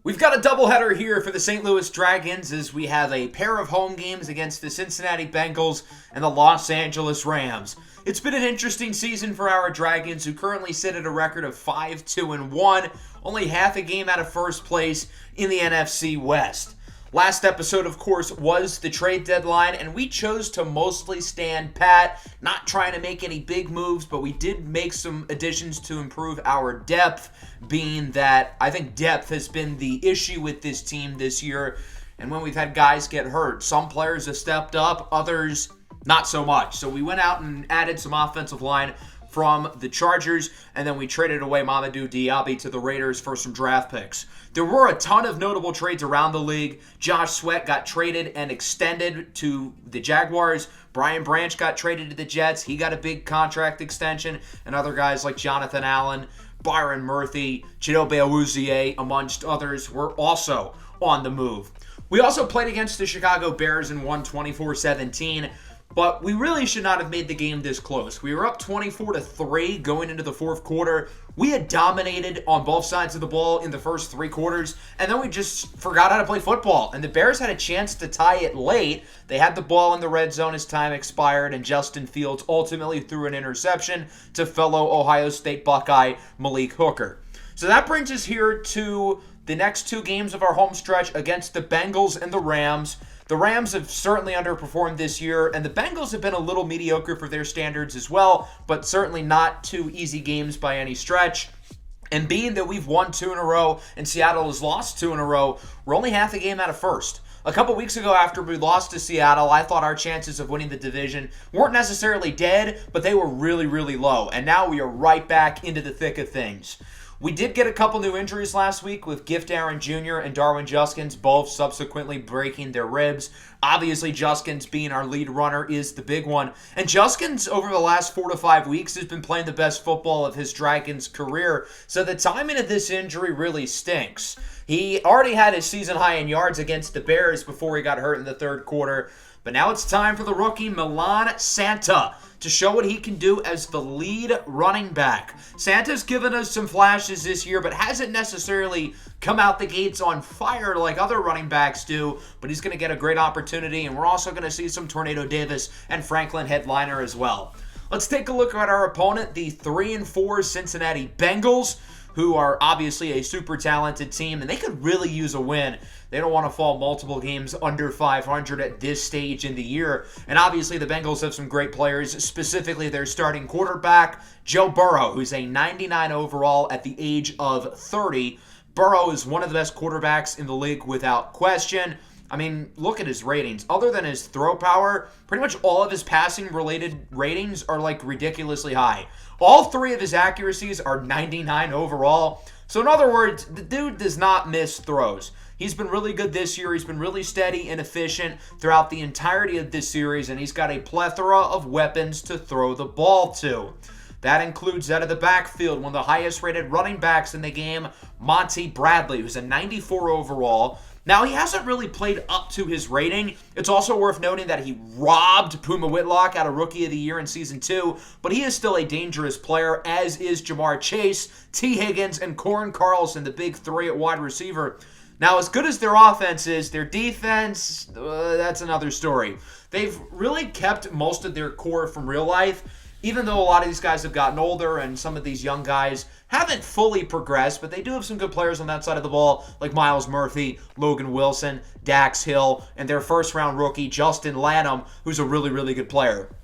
We've got a doubleheader here for the St. Louis Dragons as we have a pair of home games against the Cincinnati Bengals and the Los Angeles Rams. It's been an interesting season for our Dragons, who currently sit at a record of 5-2-1, only half a game out of first place in the NFC West. Last episode, of course, was the trade deadline, and we chose to mostly stand pat, not trying to make any big moves, but we did make some additions to improve our depth, being that I think depth has been the issue with this team this year. And when we've had guys get hurt, some players have stepped up, others not so much. So we went out and added some offensive line from the Chargers, and then we traded away Mamadou Diaby to the Raiders for some draft picks. There were a ton of notable trades around the league. Josh Sweat got traded and extended to the Jaguars. Brian Branch got traded to the Jets. He got a big contract extension. And other guys like Jonathan Allen, Byron Murphy, Chidobe Awuzie, amongst others, were also on the move. We also played against the Chicago Bears and won 24-17. But we really should not have made the game this close. We were up 24-3 going into the fourth quarter. We had dominated on both sides of the ball in the first three quarters, and then we just forgot how to play football. And the Bears had a chance to tie it late. They had the ball in the red zone as time expired, and Justin Fields ultimately threw an interception to fellow Ohio State Buckeye Malik Hooker. So that brings us here to the next two games of our home stretch against the Bengals and the Rams. The Rams have certainly underperformed this year, and the Bengals have been a little mediocre for their standards as well, but certainly not two easy games by any stretch. And being that we've won two in a row and Seattle has lost two in a row, we're only half a game out of first. A couple weeks ago after we lost to Seattle, I thought our chances of winning the division weren't necessarily dead, but they were really, really low. And now we are right back into the thick of things. We did get a couple new injuries last week with Gift Aaron Jr. and Darwin Juskins both subsequently breaking their ribs. Obviously, Juskins being our lead runner is the big one. And Juskins, over the last 4 to 5 weeks, has been playing the best football of his Dragons career. So the timing of this injury really stinks. He already had his season high in yards against the Bears before he got hurt in the third quarter. But now it's time for the rookie Milan Santa to show what he can do as the lead running back. Santa's given us some flashes this year, but hasn't necessarily come out the gates on fire like other running backs do, but he's going to get a great opportunity, and we're also going to see some Tornado Davis and Franklin Headliner as well. Let's take a look at our opponent, the 3-4 Cincinnati Bengals, who are obviously a super talented team, and they could really use a win. They don't want to fall multiple games under 500 at this stage in the year. And obviously the Bengals have some great players, specifically their starting quarterback, Joe Burrow, who's a 99 overall at the age of 30. Burrow is one of the best quarterbacks in the league without question. I mean, look at his ratings. Other than his throw power, pretty much all of his passing-related ratings are like ridiculously high. All three of his accuracies are 99 overall. So in other words, the dude does not miss throws. He's been really good this year. He's been really steady and efficient throughout the entirety of this series, and he's got a plethora of weapons to throw the ball to. That includes out of the backfield, one of the highest-rated running backs in the game, Monty Bradley, who's a 94 overall. Now, he hasn't really played up to his rating. It's also worth noting that he robbed Puma Whitlock out of Rookie of the Year in Season 2, but he is still a dangerous player, as is Jamar Chase, T. Higgins, and Corin Carlson, the big three at wide receiver. Now, as good as their offense is, their defense, that's another story. They've really kept most of their core from real life, even though a lot of these guys have gotten older and some of these young guys haven't fully progressed, but they do have some good players on that side of the ball, like Myles Murphy, Logan Wilson, Dax Hill, and their first-round rookie, Justin Lanham, who's a really, really good player.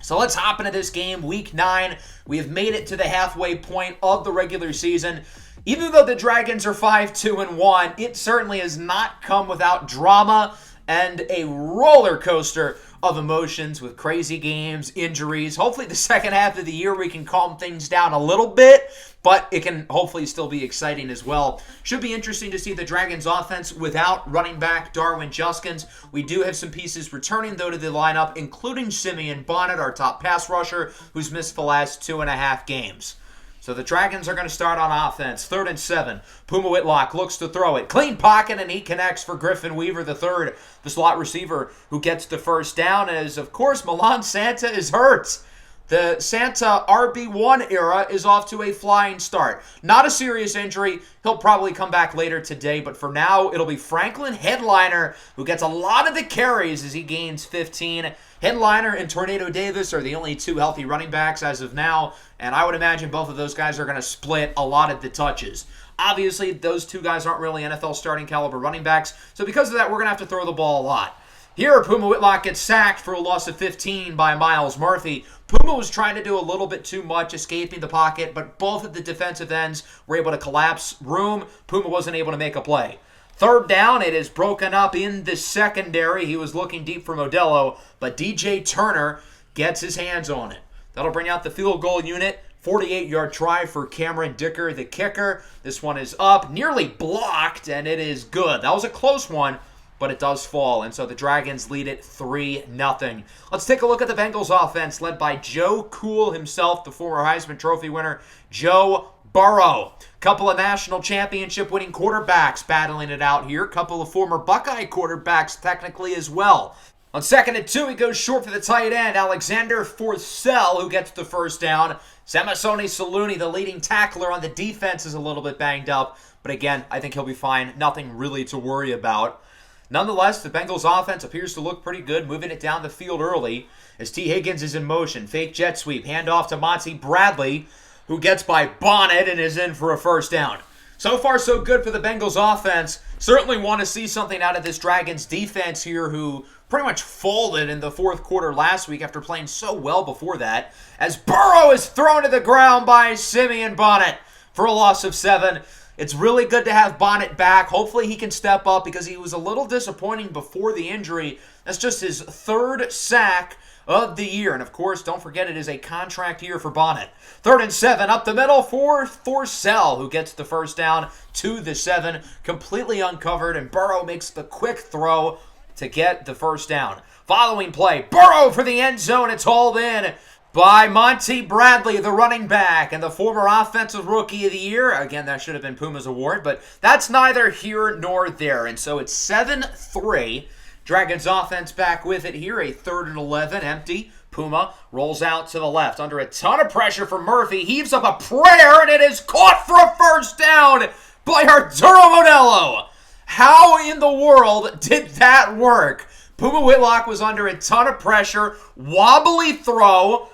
So let's hop into this game, Week 9. We have made it to the halfway point of the regular season. Even though the Dragons are 5-2-1, it certainly has not come without drama and a roller coaster of emotions with crazy games, injuries. Hopefully the second half of the year we can calm things down a little bit, but it can hopefully still be exciting as well. Should be interesting to see the Dragons offense without running back Darwin Juskins. We do have some pieces returning though to the lineup, including Simeon Bonnet, our top pass rusher, who's missed the last 2.5 games. So the Dragons are going to start on offense. 3rd and 7. Puma Whitlock looks to throw it. Clean pocket, and he connects for Griffin Weaver III, the slot receiver who gets the first down, as, of course, Milan Santa is hurt. The Santa RB1 era is off to a flying start. Not a serious injury. He'll probably come back later today, but for now, it'll be Franklin Headliner who gets a lot of the carries as he gains 15. Headliner and Tornado Davis are the only two healthy running backs as of now, and I would imagine both of those guys are going to split a lot of the touches. Obviously, those two guys aren't really NFL starting caliber running backs, so because of that, we're going to have to throw the ball a lot. Here, Puma Whitlock gets sacked for a loss of 15 by Miles Murphy. Puma was trying to do a little bit too much, escaping the pocket, but both of the defensive ends were able to collapse room. Puma wasn't able to make a play. Third down, it is broken up in the secondary. He was looking deep for Modelo, but DJ Turner gets his hands on it. That'll bring out the field goal unit. 48-yard try for Cameron Dicker, the kicker. This one is up, nearly blocked, and it is good. That was a close one, but it does fall, and so the Dragons lead it 3-0. Let's take a look at the Bengals offense, led by Joe Cool himself, the former Heisman Trophy winner, Joe Burrow. Couple of national championship winning quarterbacks battling it out here. Couple of former Buckeye quarterbacks technically as well. On 2nd and 2, he goes short for the tight end, Alexander Forcell, who gets the first down. Samasoni Saluni, the leading tackler on the defense, is a little bit banged up, but again, I think he'll be fine. Nothing really to worry about. Nonetheless, the Bengals offense appears to look pretty good, moving it down the field early as T. Higgins is in motion. Fake jet sweep, handoff to Monty Bradley, who gets by Bonnet and is in for a first down. So far, so good for the Bengals offense. Certainly want to see something out of this Dragons defense here, who pretty much folded in the fourth quarter last week after playing so well before that, as Burrow is thrown to the ground by Simeon Bonnet for a loss of 7. It's really good to have Bonnet back. Hopefully he can step up because he was a little disappointing before the injury. That's just his 3rd sack of the year. And of course, don't forget it is a contract year for Bonnet. 3rd and 7 up the middle for Forcell, who gets the first down to the 7. Completely uncovered, and Burrow makes the quick throw to get the first down. Following play, Burrow for the end zone. It's hauled in by Monty Bradley, the running back, and the former Offensive Rookie of the Year. Again, that should have been Puma's award, but that's neither here nor there. And so it's 7-3. Dragons offense back with it here. A 3rd and 11, empty. Puma rolls out to the left under a ton of pressure from Murphy. Heaves up a prayer, and it is caught for a first down by Arturo Modelo. How in the world did that work? Puma Whitlock was under a ton of pressure. Wobbly throw.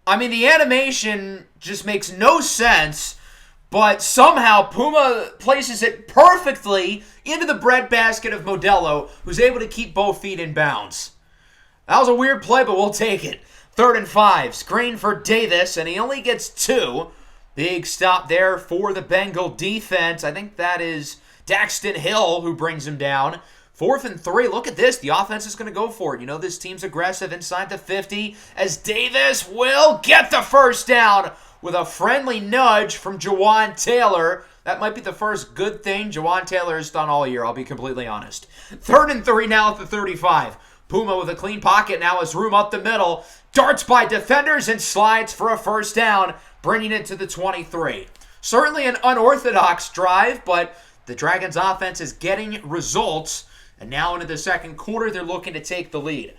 I mean, the animation just makes no sense, but somehow Puma places it perfectly into the breadbasket of Modelo, who's able to keep both feet in bounds. That was a weird play, but we'll take it. 3rd and 5, screen for Davis, and he only gets 2. Big stop there for the Bengal defense. I think that is Daxton Hill who brings him down. 4th and 3, look at this. The offense is going to go for it. You know this team's aggressive inside the 50 as Davis will get the first down with a friendly nudge from Jawan Taylor. That might be the first good thing Jawan Taylor has done all year, I'll be completely honest. 3rd and 3 now at the 35. Puma with a clean pocket now has room up the middle. Darts by defenders and slides for a first down, bringing it to the 23. Certainly an unorthodox drive, but the Dragons offense is getting results. And now into the second quarter, they're looking to take the lead.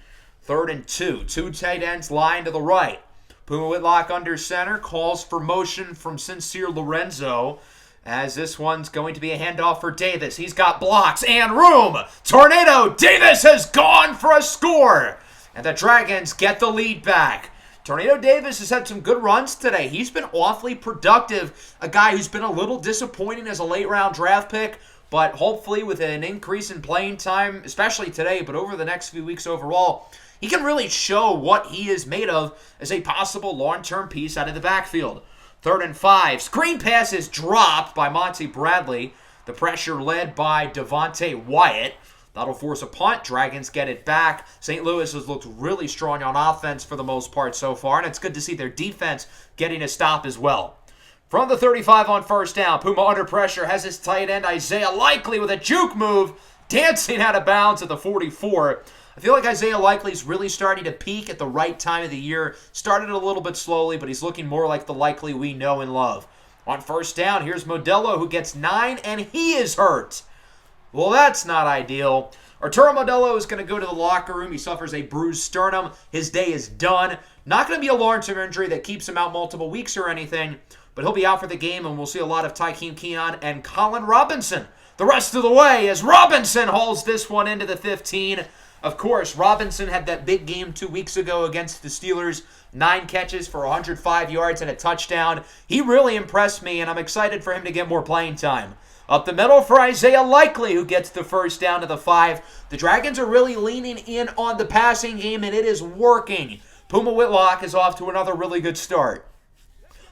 3rd and 2. 2 tight ends line to the right. Puma Whitlock under center, calls for motion from Sincere Lorenzo, as this one's going to be a handoff for Davis. He's got blocks and room. Tornado Davis has gone for a score. And the Dragons get the lead back. Tornado Davis has had some good runs today. He's been awfully productive. A guy who's been a little disappointing as a late-round draft pick, but hopefully with an increase in playing time, especially today, but over the next few weeks overall, he can really show what he is made of as a possible long-term piece out of the backfield. 3rd and 5. Screen pass is dropped by Monty Bradley. The pressure led by Devontae Wyatt. That'll force a punt. Dragons get it back. St. Louis has looked really strong on offense for the most part so far, and it's good to see their defense getting a stop as well. From the 35 on first down, Puma under pressure has his tight end Isaiah Likely with a juke move, dancing out of bounds at the 44. I feel like Isaiah Likely's really starting to peak at the right time of the year. Started a little bit slowly, but he's looking more like the Likely we know and love. On first down, here's Modelo, who gets 9, and he is hurt. Well, that's not ideal. Arturo Modelo is going to go to the locker room. He suffers a bruised sternum. His day is done. Not going to be a long-term injury that keeps him out multiple weeks or anything, but he'll be out for the game, and we'll see a lot of Tykeem Keon and Colin Robinson the rest of the way as Robinson hauls this one into the 15. Of course, Robinson had that big game 2 weeks ago against the Steelers. 9 catches for 105 yards and a touchdown. He really impressed me, and I'm excited for him to get more playing time. Up the middle for Isaiah Likely, who gets the first down to the 5. The Dragons are really leaning in on the passing game, and it is working. Puma Whitlock is off to another really good start.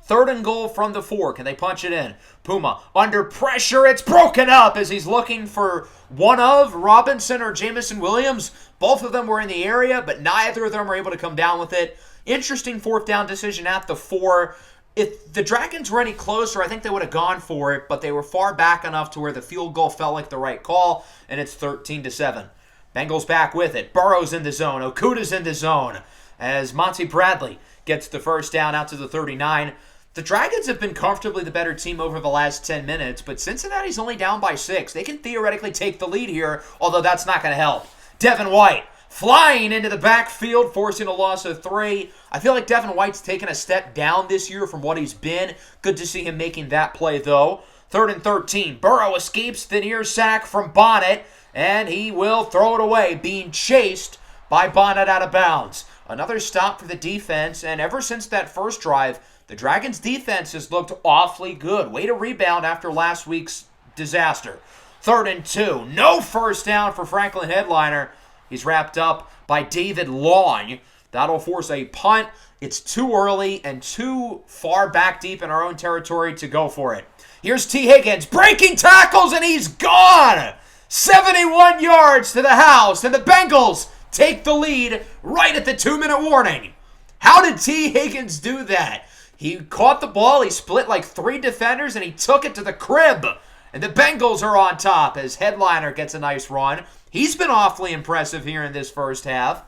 3rd and goal from the 4. Can they punch it in? Puma under pressure. It's broken up as he's looking for one of Robinson or Jamison Williams. Both of them were in the area, but neither of them were able to come down with it. Interesting 4th down decision at the 4. If the Dragons were any closer, I think they would have gone for it, but they were far back enough to where the field goal felt like the right call, and it's 13-7. Bengals back with it. Burrow's in the zone. Okuda's in the zone as Monty Bradley gets the first down out to the 39. The Dragons have been comfortably the better team over the last 10 minutes, but Cincinnati's only down by 6. They can theoretically take the lead here, although that's not going to help. Devin White flying into the backfield, forcing a loss of 3. I feel like Devin White's taken a step down this year from what he's been. Good to see him making that play, though. 3rd and 13. Burrow escapes the near sack from Bonnet, and he will throw it away, being chased by Bonnet out of bounds. Another stop for the defense, and ever since that first drive, the Dragons' defense has looked awfully good. Way to rebound after last week's disaster. 3rd and 2. No first down for Franklin Headliner. He's wrapped up by David Long. That'll force a punt. It's too early and too far back deep in our own territory to go for it. Here's T. Higgins breaking tackles, and he's gone! 71 yards to the house, and the Bengals take the lead right at the 2-minute warning. How did T. Higgins do that? He caught the ball, he split like 3 defenders, and he took it to the crib. And the Bengals are on top as Headliner gets a nice run. He's been awfully impressive here in this first half.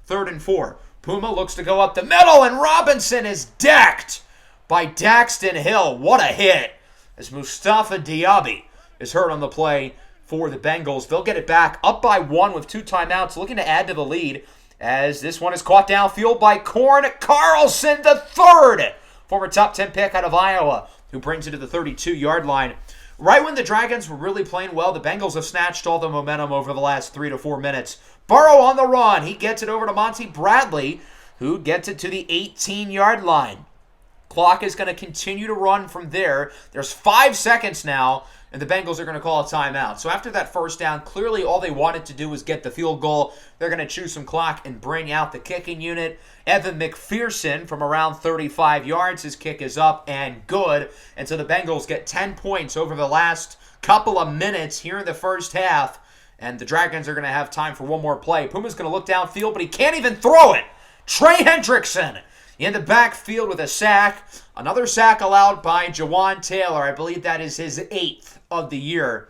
3rd and 4. Puma looks to go up the middle, and Robinson is decked by Daxton Hill. What a hit as Mustafa Diaby is hurt on the play for the Bengals. They'll get it back up by 1 with 2 timeouts, looking to add to the lead as this one is caught downfield by Corn Carlson III. Former top 10 pick out of Iowa, who brings it to the 32-yard line. Right when the Dragons were really playing well, the Bengals have snatched all the momentum over the last 3 to 4 minutes. Burrow on the run. He gets it over to Monty Bradley, who gets it to the 18-yard line. Clock is going to continue to run from there. There's 5 seconds now, and the Bengals are going to call a timeout. So after that first down, clearly all they wanted to do was get the field goal. They're going to chew some clock and bring out the kicking unit. Evan McPherson from around 35 yards. His kick is up and good. And so the Bengals get 10 points over the last couple of minutes here in the first half. And the Dragons are going to have time for one more play. Puma's going to look downfield, but he can't even throw it. Trey Hendrickson in the backfield with a sack. Another sack allowed by Jawan Taylor. I believe that is his 8th of the year.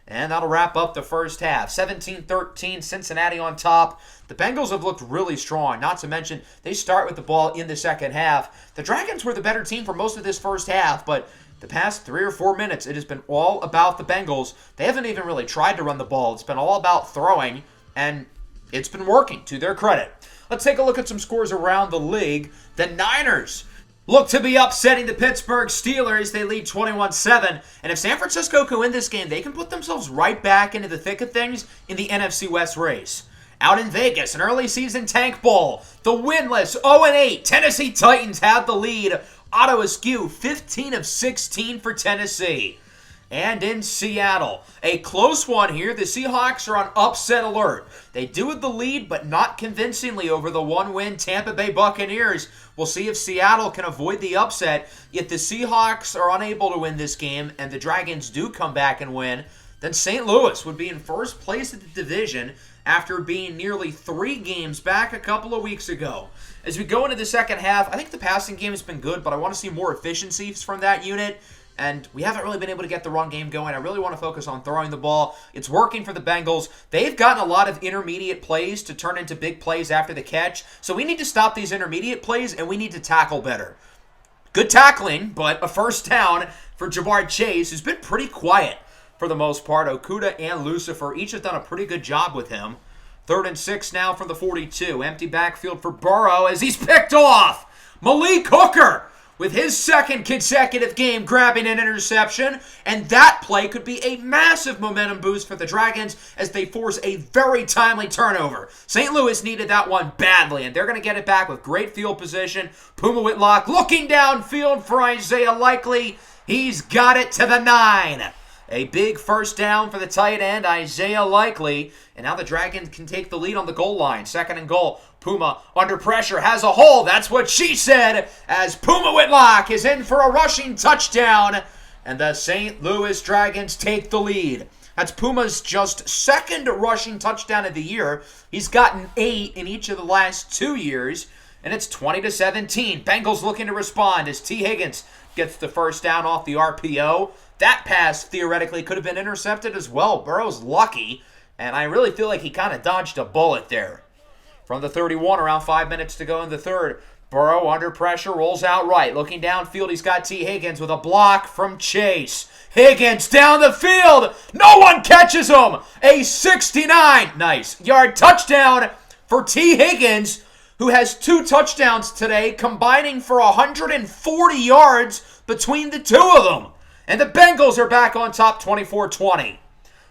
And that'll wrap up the first half. 17-13, Cincinnati on top. The Bengals have looked really strong. Not to mention, they start with the ball in the second half. The Dragons were the better team for most of this first half, but the past 3 or 4 minutes, it has been all about the Bengals. They haven't even really tried to run the ball. It's been all about throwing, and it's been working to their credit. Let's take a look at some scores around the league. The Niners look to be upsetting the Pittsburgh Steelers. They lead 21-7. And if San Francisco can win this game, they can put themselves right back into the thick of things in the NFC West race. Out in Vegas, an early season tank bowl. The winless 0-8 Tennessee Titans have the lead. Otto Askew, 15 of 16 for Tennessee. And in Seattle, a close one here. The Seahawks are on upset alert. They do with the lead, but not convincingly over the 1-win Tampa Bay Buccaneers. We'll see if Seattle can avoid the upset. If the Seahawks are unable to win this game and the Dragons do come back and win, then St. Louis would be in first place of the division after being nearly 3 games back a couple of weeks ago. As we go into the second half, I think the passing game has been good, but I want to see more efficiencies from that unit. And we haven't really been able to get the run game going. I really want to focus on throwing the ball. It's working for the Bengals. They've gotten a lot of intermediate plays to turn into big plays after the catch. So we need to stop these intermediate plays, and we need to tackle better. Good tackling, but a first down for Ja'Marr Chase, who's been pretty quiet for the most part. Okuda and Lucifer each have done a pretty good job with him. 3rd and 6 now from the 42. Empty backfield for Burrow as he's picked off. Malik Hooker with his second consecutive game grabbing an interception, and that play could be a massive momentum boost for the Dragons as they force a very timely turnover. St. Louis needed that one badly, and they're going to get it back with great field position. Puma Whitlock looking downfield for Isaiah Likely. He's got it to the 9. A big first down for the tight end, Isaiah Likely. And now the Dragons can take the lead on the goal line. 2nd and goal. Puma under pressure has a hole. That's what she said as Puma Whitlock is in for a rushing touchdown. And the St. Louis Dragons take the lead. That's Puma's just 2nd rushing touchdown of the year. He's gotten 8 in each of the last 2 years. And it's 20-17. Bengals looking to respond as T. Higgins gets the first down off the RPO. That pass theoretically could have been intercepted as well. Burrow's lucky, and I really feel like he kind of dodged a bullet there. From the 31, around 5 minutes to go in the third, Burrow under pressure, rolls out right. Looking downfield, he's got T. Higgins with a block from Chase. Higgins down the field. No one catches him. A 69-yard touchdown for T. Higgins, who has 2 touchdowns today, combining for 140 yards between the two of them. And the Bengals are back on top 24-20.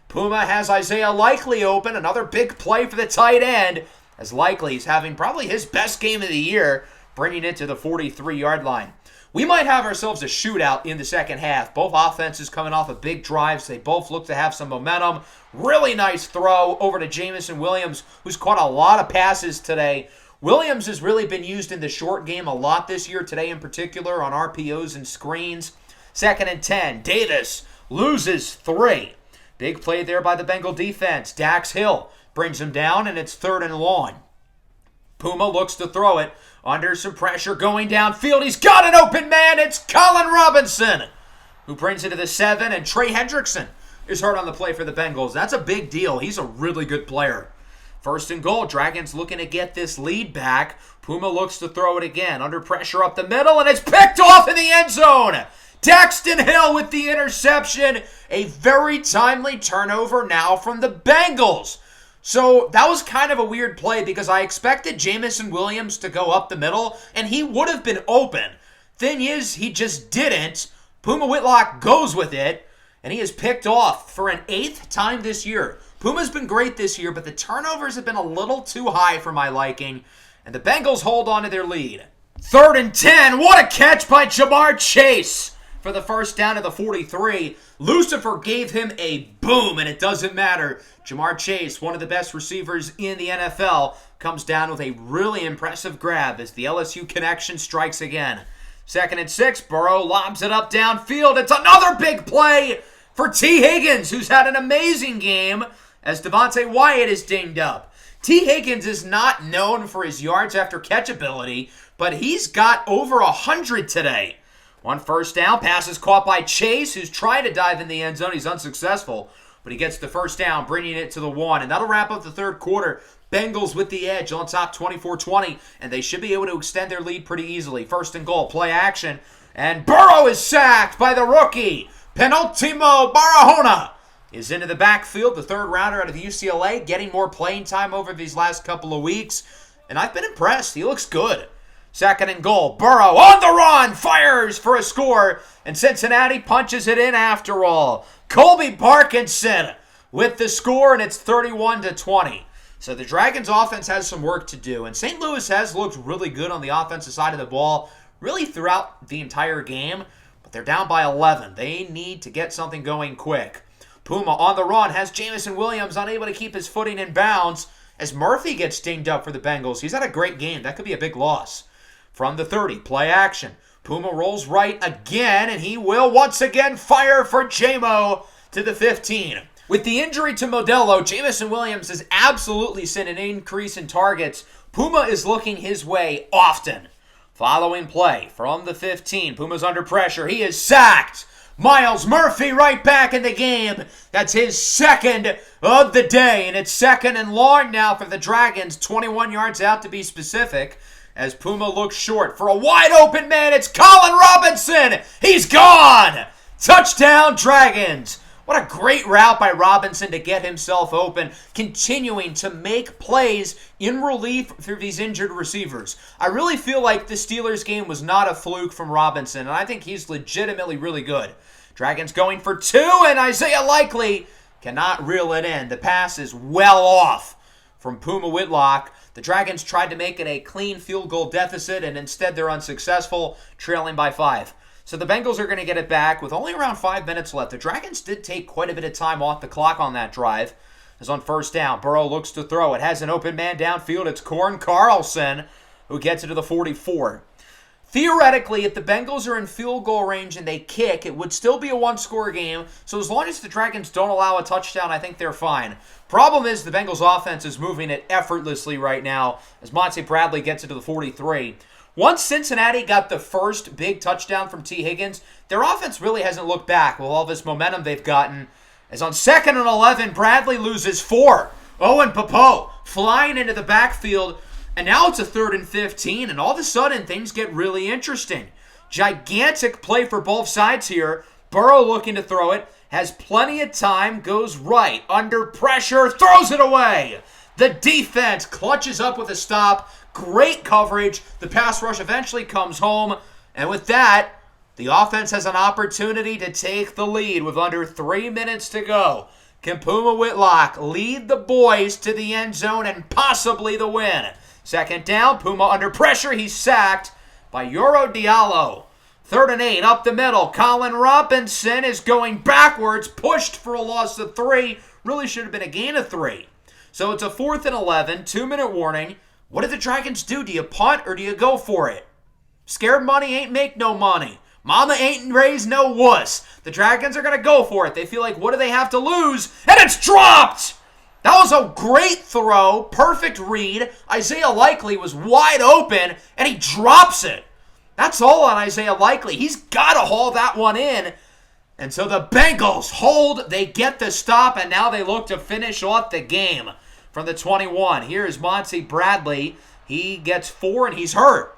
Puma has Isaiah Likely open. Another big play for the tight end, as Likely's having probably his best game of the year, bringing it to the 43-yard line. We might have ourselves a shootout in the second half. Both offenses coming off of big drives. They both look to have some momentum. Really nice throw over to Jameson Williams, who's caught a lot of passes today. Williams has really been used in the short game a lot this year, today in particular, on RPOs and screens. 2nd and 10. Davis loses 3. Big play there by the Bengal defense. Dax Hill brings him down, and it's 3rd and long. Puma looks to throw it under some pressure going downfield. He's got an open man. It's Colin Robinson who brings it to the 7, and Trey Hendrickson is hurt on the play for the Bengals. That's a big deal. He's a really good player. 1st and goal. Dragons looking to get this lead back. Puma looks to throw it again. Under pressure up the middle, and it's picked off in the end zone. Daxton Hill with the interception. A very timely turnover now from the Bengals. So that was kind of a weird play because I expected Jameson Williams to go up the middle, and he would have been open. Thing is, he just didn't. Puma Whitlock goes with it, and he is picked off for an 8th time this year. Puma's been great this year, but the turnovers have been a little too high for my liking, and the Bengals hold on to their lead. 3rd and 10. What a catch by Jamar Chase for the first down of the 43. Lucifer gave him a boom, and it doesn't matter. Jamar Chase, one of the best receivers in the NFL, comes down with a really impressive grab as the LSU connection strikes again. 2nd and 6, Burrow lobs it up downfield. It's another big play for T. Higgins, who's had an amazing game as Devontae Wyatt is dinged up. T. Higgins is not known for his yards after catch ability, but he's got over 100 today. 1 first down, pass is caught by Chase, who's trying to dive in the end zone. He's unsuccessful, but he gets the first down, bringing it to the 1. And that'll wrap up the third quarter. Bengals with the edge on top 24-20, and they should be able to extend their lead pretty easily. 1st and goal, play action, and Burrow is sacked by the rookie. Penultimo Barahona is into the backfield, the 3rd rounder out of UCLA, getting more playing time over these last couple of weeks, and I've been impressed. He looks good. 2nd and goal. Burrow on the run, fires for a score, and Cincinnati punches it in after all. Colby Parkinson with the score, and it's 31-20. So the Dragons offense has some work to do, and St. Louis has looked really good on the offensive side of the ball really throughout the entire game, but they're down by 11. They need to get something going quick. Puma on the run has Jameson Williams unable to keep his footing in bounds as Murphy gets dinged up for the Bengals. He's had a great game. That could be a big loss. From the 30, play action. Puma rolls right again, and he will once again fire for J-Mo to the 15. With the injury to Modelo, Jameson Williams has absolutely seen an increase in targets. Puma is looking his way often. Following play from the 15, Puma's under pressure. He is sacked. Miles Murphy right back in the game. That's his 2nd of the day, and it's 2nd and long now for the Dragons, 21 yards out to be specific. As Puma looks short for a wide open man, it's Colin Robinson. He's gone. Touchdown Dragons. What a great route by Robinson to get himself open, continuing to make plays in relief through these injured receivers. I really feel like the Steelers game was not a fluke from Robinson, and I think he's legitimately really good. Dragons going for 2, and Isaiah Likely cannot reel it in. The pass is well off from Puma Whitlock. The Dragons tried to make it a clean field goal deficit, and instead they're unsuccessful, trailing by 5. So the Bengals are going to get it back with only around 5 minutes left. The Dragons did take quite a bit of time off the clock on that drive. As on first down, Burrow looks to throw. It has an open man downfield. It's Corn Carlson who gets it to the 44. Theoretically, if the Bengals are in field goal range and they kick, it would still be a one-score game. So as long as the Dragons don't allow a touchdown, I think they're fine. Problem is the Bengals offense is moving it effortlessly right now as Monty Bradley gets it to the 43. Once Cincinnati got the first big touchdown from T. Higgins, their offense really hasn't looked back with all this momentum they've gotten. As on 2nd and 11, Bradley loses 4. Owen Popo flying into the backfield. And now it's a 3rd and 15, and all of a sudden things get really interesting. Gigantic play for both sides here. Burrow looking to throw it, has plenty of time, goes right, under pressure, throws it away. The defense clutches up with a stop. Great coverage. The pass rush eventually comes home, and with that, the offense has an opportunity to take the lead with under 3 minutes to go. Can Puma Whitlock lead the boys to the end zone and possibly the win? 2nd down, Puma under pressure. He's sacked by Yoro Diallo. 3rd and 8, up the middle. Colin Robinson is going backwards, pushed for a loss of 3. Really should have been a gain of 3. So it's a 4th and 11, 2-minute warning. What do the Dragons do? Do you punt or do you go for it? Scared money ain't make no money. Mama ain't raised no wuss. The Dragons are going to go for it. They feel like, what do they have to lose? And it's dropped! That was a great throw, perfect read. Isaiah Likely was wide open, and he drops it. That's all on Isaiah Likely. He's got to haul that one in. And so the Bengals hold, they get the stop, and now they look to finish off the game from the 21. Here is Monty Bradley. He gets 4, and he's hurt.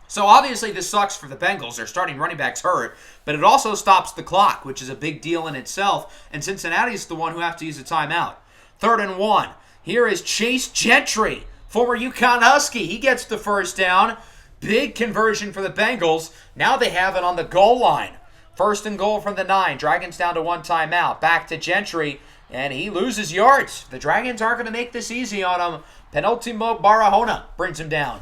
So obviously this sucks for the Bengals. Their starting running back's hurt, but it also stops the clock, which is a big deal in itself, and Cincinnati's the one who have to use a timeout. 3rd and 1. Here is Chase Gentry, former UConn Husky. He gets the first down. Big conversion for the Bengals. Now they have it on the goal line. 1st and goal from the 9. Dragons down to 1 timeout. Back to Gentry, and he loses yards. The Dragons aren't going to make this easy on him. Penultimo Barahona brings him down.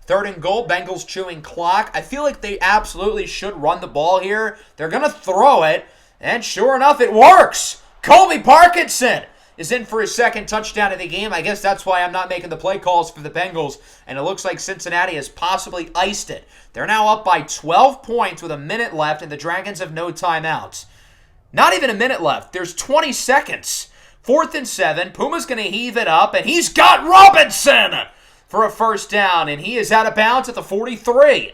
3rd and goal, Bengals chewing clock. I feel like they absolutely should run the ball here. They're going to throw it, and sure enough, it works. Colby Parkinson is in for his 2nd touchdown of the game. I guess that's why I'm not making the play calls for the Bengals, and it looks like Cincinnati has possibly iced it. They're now up by 12 points with a minute left, and the Dragons have no timeouts. Not even a minute left. There's 20 seconds. 4th and 7. Puma's going to heave it up, and he's got Robinson for a first down, and he is out of bounds at the 43.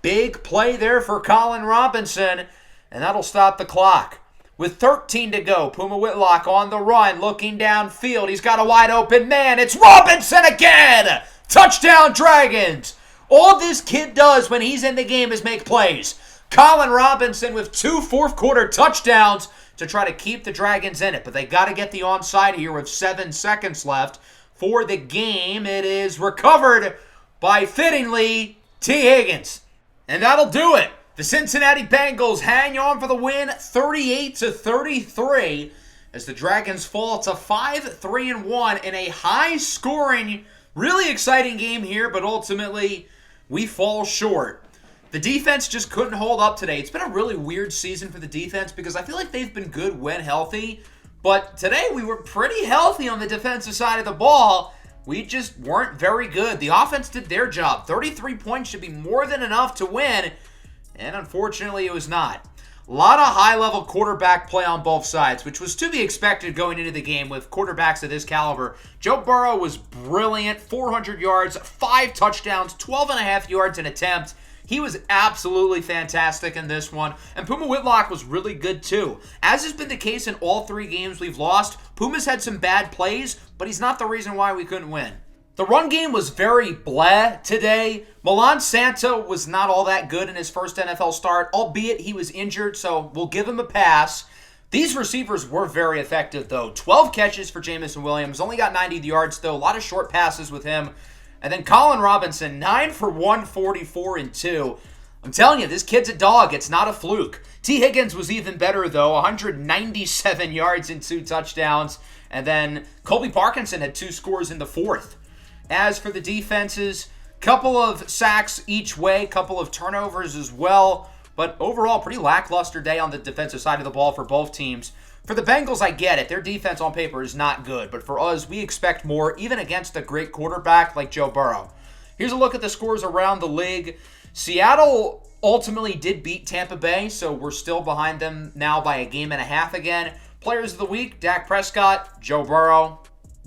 Big play there for Colin Robinson, and that'll stop the clock. With 13 to go, Puma Whitlock on the run, looking downfield. He's got a wide open man. It's Robinson again! Touchdown, Dragons! All this kid does when he's in the game is make plays. Colin Robinson with 2 fourth-quarter touchdowns to try to keep the Dragons in it. But they got to get the onside here with 7 seconds left for the game. It is recovered by, fittingly, T. Higgins. And that'll do it. The Cincinnati Bengals hang on for the win, 38-33, as the Dragons fall to 5-3-1 in a high-scoring, really exciting game here, but ultimately we fall short. The defense just couldn't hold up today. It's been a really weird season for the defense because I feel like they've been good when healthy, but today we were pretty healthy on the defensive side of the ball. We just weren't very good. The offense did their job. 33 points should be more than enough to win, and unfortunately, it was not. A lot of high-level quarterback play on both sides, which was to be expected going into the game with quarterbacks of this caliber. Joe Burrow was brilliant, 400 yards, 5 touchdowns, 12.5 yards an attempt. He was absolutely fantastic in this one, and Puma Whitlock was really good too. As has been the case in all 3 games we've lost, Puma's had some bad plays, but he's not the reason why we couldn't win. The run game was very bleh today. Milan Santa was not all that good in his first NFL start, albeit he was injured, so we'll give him a pass. These receivers were very effective, though. 12 catches for Jameson Williams. Only got 90 yards, though. A lot of short passes with him. And then Colin Robinson, 9 for 144 and 2. I'm telling you, this kid's a dog. It's not a fluke. T. Higgins was even better, though. 197 yards and 2 touchdowns. And then Colby Parkinson had 2 scores in the fourth. As for the defenses, couple of sacks each way, couple of turnovers as well. But overall, pretty lackluster day on the defensive side of the ball for both teams. For the Bengals, I get it. Their defense on paper is not good. But for us, we expect more, even against a great quarterback like Joe Burrow. Here's a look at the scores around the league. Seattle ultimately did beat Tampa Bay, so we're still behind them now by a game and a half again. Players of the week, Dak Prescott, Joe Burrow,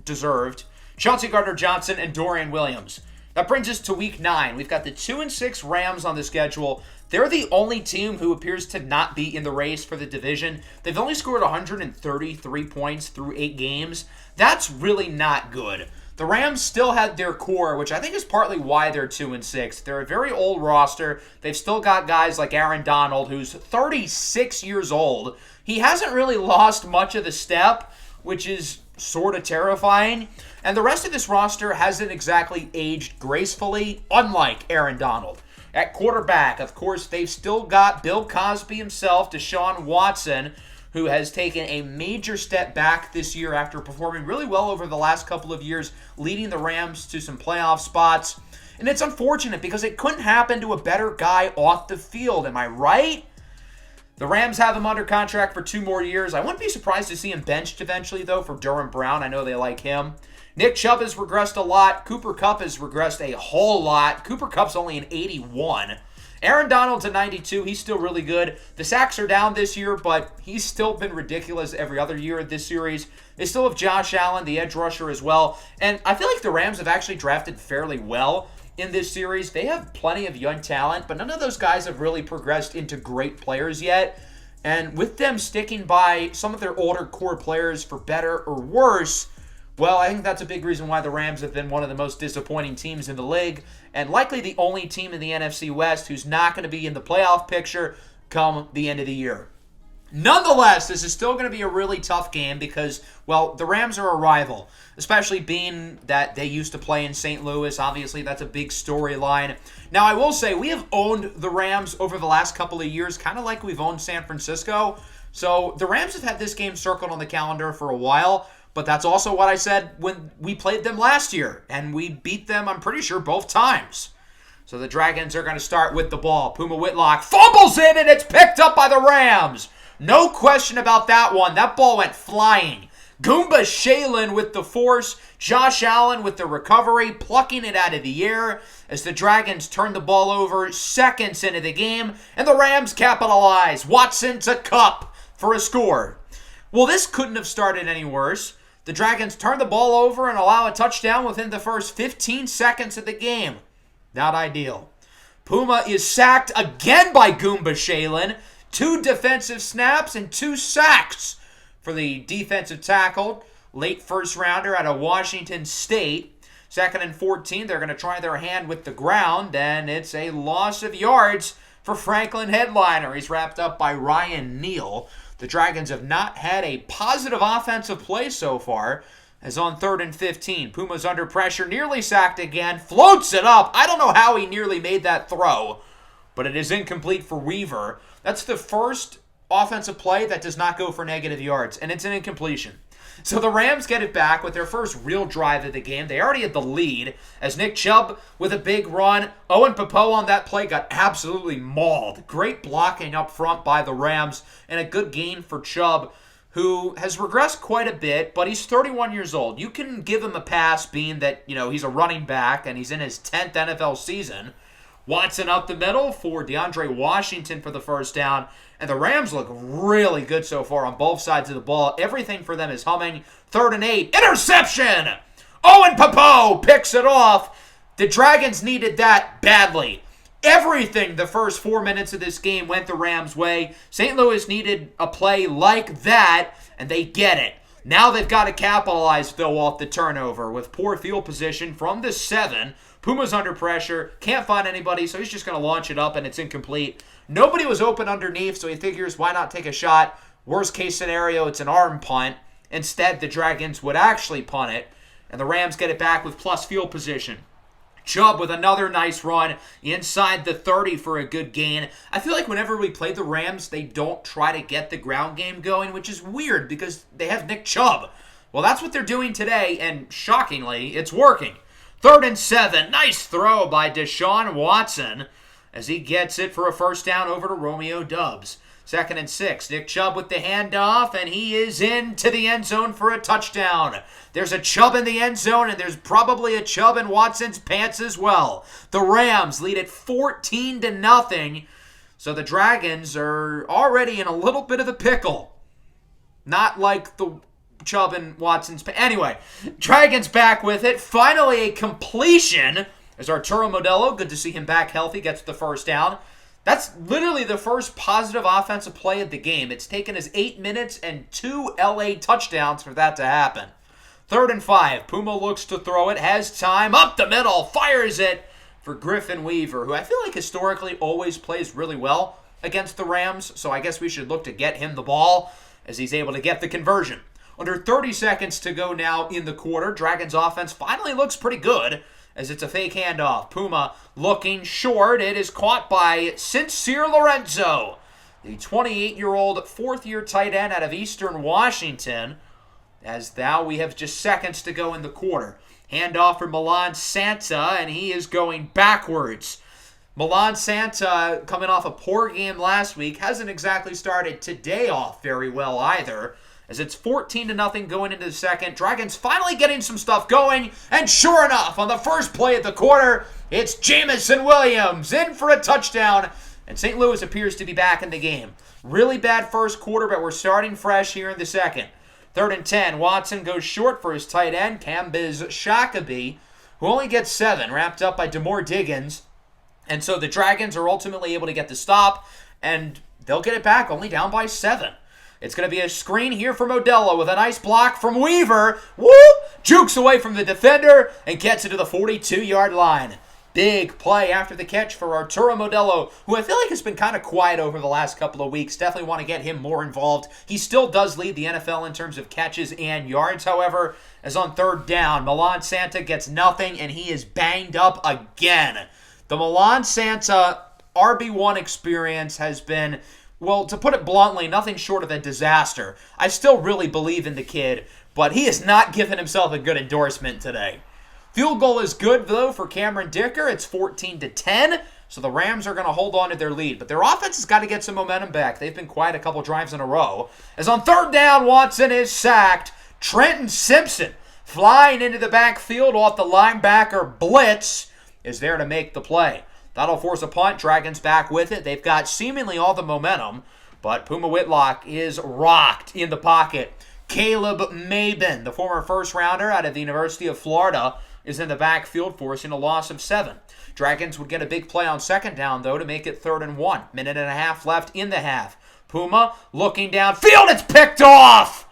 deserved. Chauncey Gardner-Johnson, and Dorian Williams. That brings us to week 9. We've got the 2-6 Rams on the schedule. They're the only team who appears to not be in the race for the division. They've only scored 133 points through 8 games. That's really not good. The Rams still had their core, which I think is partly why they're 2-6. They're a very old roster. They've still got guys like Aaron Donald, who's 36 years old. He hasn't really lost much of the step, which is sort of terrifying. And the rest of this roster hasn't exactly aged gracefully, unlike Aaron Donald. At quarterback, of course, they've still got Bill Cosby himself, Deshaun Watson, who has taken a major step back this year after performing really well over the last couple of years, leading the Rams to some playoff spots. And it's unfortunate because it couldn't happen to a better guy off the field. Am I right? The Rams have him under contract for 2 more years. I wouldn't be surprised to see him benched eventually, though, for Durham Brown. I know they like him. Nick Chubb has regressed a lot. Cooper Kupp has regressed a whole lot. Cooper Kupp's only an 81. Aaron Donald's a 92. He's still really good. The sacks are down this year, but he's still been ridiculous every other year of this series. They still have Josh Allen, the edge rusher, as well. And I feel like the Rams have actually drafted fairly well in this series. They have plenty of young talent, but none of those guys have really progressed into great players yet. And with them sticking by some of their older core players for better or worse, well, I think that's a big reason why the Rams have been one of the most disappointing teams in the league, and likely the only team in the NFC West who's not going to be in the playoff picture come the end of the year. Nonetheless, this is still going to be a really tough game because, well, the Rams are a rival, especially being that they used to play in St. Louis. Obviously, that's a big storyline. Now, I will say, we have owned the Rams over the last couple of years, kind of like we've owned San Francisco. So the Rams have had this game circled on the calendar for a while, but that's also what I said when we played them last year, and we beat them, I'm pretty sure, both times. So the Dragons are going to start with the ball. Puma Whitlock fumbles in, and it's picked up by the Rams. No question about that one. That ball went flying. Goomba Shaylin with the force. Josh Allen with the recovery, plucking it out of the air as the Dragons turn the ball over seconds into the game, and the Rams capitalize. Watson to Kupp for a score. Well, this couldn't have started any worse. The Dragons turn the ball over and allow a touchdown within the first 15 seconds of the game. Not ideal. Puma is sacked again by Goomba Shaylin. 2 defensive snaps and 2 sacks for the defensive tackle. Late first rounder out of Washington State. 2nd and 14, they're going to try their hand with the ground, and it's a loss of yards for Franklin Headliner. He's wrapped up by Ryan Neal. The Dragons have not had a positive offensive play so far, as on 3rd and 15, Puma's under pressure, nearly sacked again, floats it up. I don't know how he nearly made that throw, but it is incomplete for Weaver. That's the first offensive play that does not go for negative yards, and it's an incompletion. So the Rams get it back with their first real drive of the game. They already had the lead as Nick Chubb with a big run. Owen Popo on that play got absolutely mauled. Great blocking up front by the Rams and a good gain for Chubb, who has regressed quite a bit, but he's 31 years old. You can give him a pass being that, he's a running back and he's in his 10th NFL season. Watson up the middle for DeAndre Washington for the first down. And the Rams look really good so far on both sides of the ball. Everything for them is humming. 3rd and 8. Interception! Owen Popo picks it off. The Dragons needed that badly. Everything the first 4 minutes of this game went the Rams' way. St. Louis needed a play like that, and they get it. Now they've got to capitalize, though, off the turnover with poor field position from the 7. Puma's under pressure, can't find anybody, so he's just going to launch it up, and it's incomplete. Nobody was open underneath, so he figures, why not take a shot? Worst case scenario, it's an arm punt. Instead, the Dragons would actually punt it, and the Rams get it back with plus field position. Chubb with another nice run inside the 30 for a good gain. I feel like whenever we play the Rams, they don't try to get the ground game going, which is weird because they have Nick Chubb. Well, that's what they're doing today, and shockingly, it's working. 3rd and 7. Nice throw by Deshaun Watson as he gets it for a first down over to Romeo Doubs. 2nd and 6. Nick Chubb with the handoff, and he is into the end zone for a touchdown. There's a Chubb in the end zone, and there's probably a Chubb in Watson's pants as well. The Rams lead it 14-0, so the Dragons are already in a little bit of a pickle. Not like the Chubb and Watson's pants. Anyway, Dragons back with it. Finally a completion as Arturo Modelo, good to see him back healthy, gets the first down. That's literally the first positive offensive play of the game. It's taken us 8 minutes and 2 LA touchdowns for that to happen. 3rd and 5. Puma looks to throw it, has time, up the middle, fires it for Griffin Weaver, who I feel like historically always plays really well against the Rams, so I guess we should look to get him the ball as he's able to get the conversion. Under 30 seconds to go now in the quarter, Dragons offense finally looks pretty good as it's a fake handoff. Puma looking short. It is caught by Sincere Lorenzo, the 28-year-old fourth-year tight end out of Eastern Washington. As now we have just seconds to go in the quarter. Handoff for Milan Santa, and he is going backwards. Milan Santa, coming off a poor game last week, hasn't exactly started today off very well either, as it's 14-0 going into the second. Dragons finally getting some stuff going, and sure enough, on the first play of the quarter, it's Jamison Williams in for a touchdown, and St. Louis appears to be back in the game. Really bad first quarter, but we're starting fresh here in the second. 3rd and 10, Watson goes short for his tight end, Cambiz Shakaby, who only gets 7, wrapped up by Demore Diggins. And so the Dragons are ultimately able to get the stop, and they'll get it back, only down by 7. It's going to be a screen here for Modelo with a nice block from Weaver. Woo! Jukes away from the defender and gets it to the 42-yard line. Big play after the catch for Arturo Modelo, who I feel like has been kind of quiet over the last couple of weeks. Definitely want to get him more involved. He still does lead the NFL in terms of catches and yards, however, as on 3rd down, Milan Santa gets nothing, and he is banged up again. The Milan Santa RB1 experience has been, well, to put it bluntly, nothing short of a disaster. I still really believe in the kid, but he has not given himself a good endorsement today. Field goal is good, though, for Cameron Dicker. It's 14-10, so the Rams are going to hold on to their lead. But their offense has got to get some momentum back. They've been quiet a couple drives in a row. As on 3rd down, Watson is sacked. Trenton Simpson, flying into the backfield off the linebacker blitz, is there to make the play. That'll force a punt. Dragons back with it. They've got seemingly all the momentum, but Puma Whitlock is rocked in the pocket. Caleb Mabin, the former first-rounder out of the University of Florida, is in the backfield, forcing a loss of 7. Dragons would get a big play on 2nd down, though, to make it 3rd and 1. Minute and a half left in the half. Puma looking downfield. It's picked off!